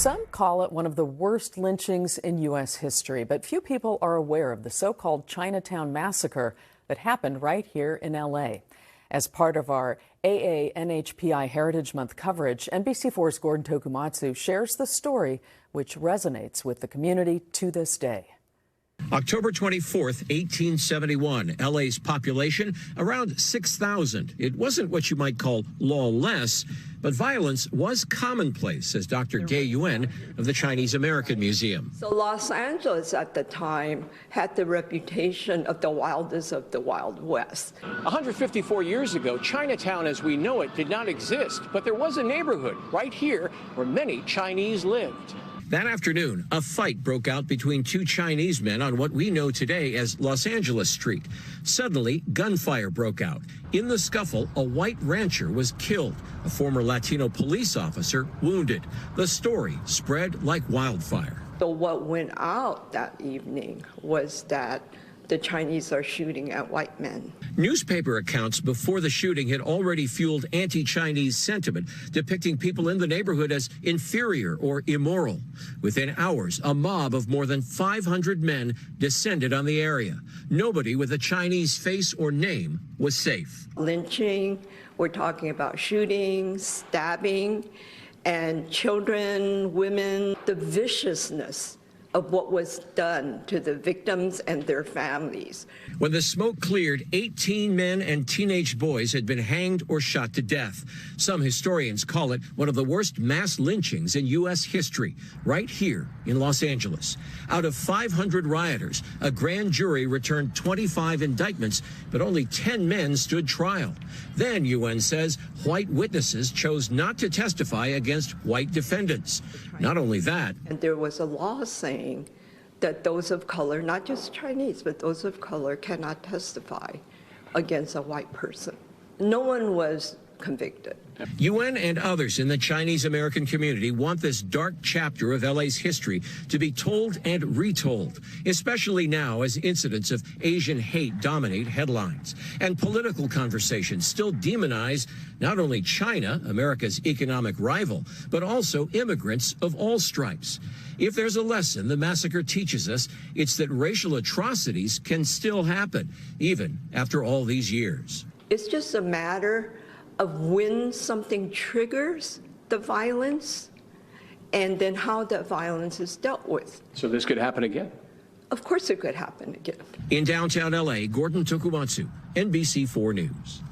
Some call it one of the worst lynchings in U.S. history, but few people are aware of the so-called Chinatown Massacre that happened right here in L.A. As part of our AA-NHPI Heritage Month coverage, NBC4's Gordon Tokumatsu shares the story, which resonates with the community to this day. October 24th, 1871, LA's population around 6,000. It wasn't what you might call lawless, but violence was commonplace, says Dr. Gay Yuen of the Chinese American Museum. So Los Angeles at the time had the reputation of the wildest of the Wild West. 154 years ago, Chinatown as we know it did not exist, but there was a neighborhood right here where many Chinese lived. That afternoon, a fight broke out between two Chinese men on what we know today as Los Angeles Street. Suddenly, gunfire broke out. In the scuffle, a white rancher was killed, a former Latino police officer wounded. The story spread like wildfire. So what went out that evening was that the Chinese are shooting at white men. Newspaper accounts before the shooting had already fueled anti-Chinese sentiment, depicting people in the neighborhood as inferior or immoral. Within hours, a mob of more than 500 men descended on the area. Nobody with a Chinese face or name was safe. Lynching, we're talking about shooting, stabbing, and children, women, the viciousness of what was done to the victims and their families. When the smoke cleared, 18 men and teenage boys had been hanged or shot to death. Some historians call it one of the worst mass lynchings in U.S. history, right here in Los Angeles. Out of 500 rioters, a grand jury returned 25 indictments, but only 10 men stood trial. Then, UN says, white witnesses chose not to testify against white defendants. Not only that, and there was a law saying that those of color, not just Chinese, but those of color cannot testify against a white person. No one was convicted. UN and others in the Chinese American community want this dark chapter of LA's history to be told and retold, especially now as incidents of Asian hate dominate headlines. And political conversations still demonize not only China, America's economic rival, but also immigrants of all stripes. If there's a lesson the massacre teaches us, it's that racial atrocities can still happen, even after all these years. It's just a matter of when something triggers the violence and then how that violence is dealt with. So this could happen again? Of course it could happen again. In downtown LA, Gordon Tokumatsu, NBC4 News.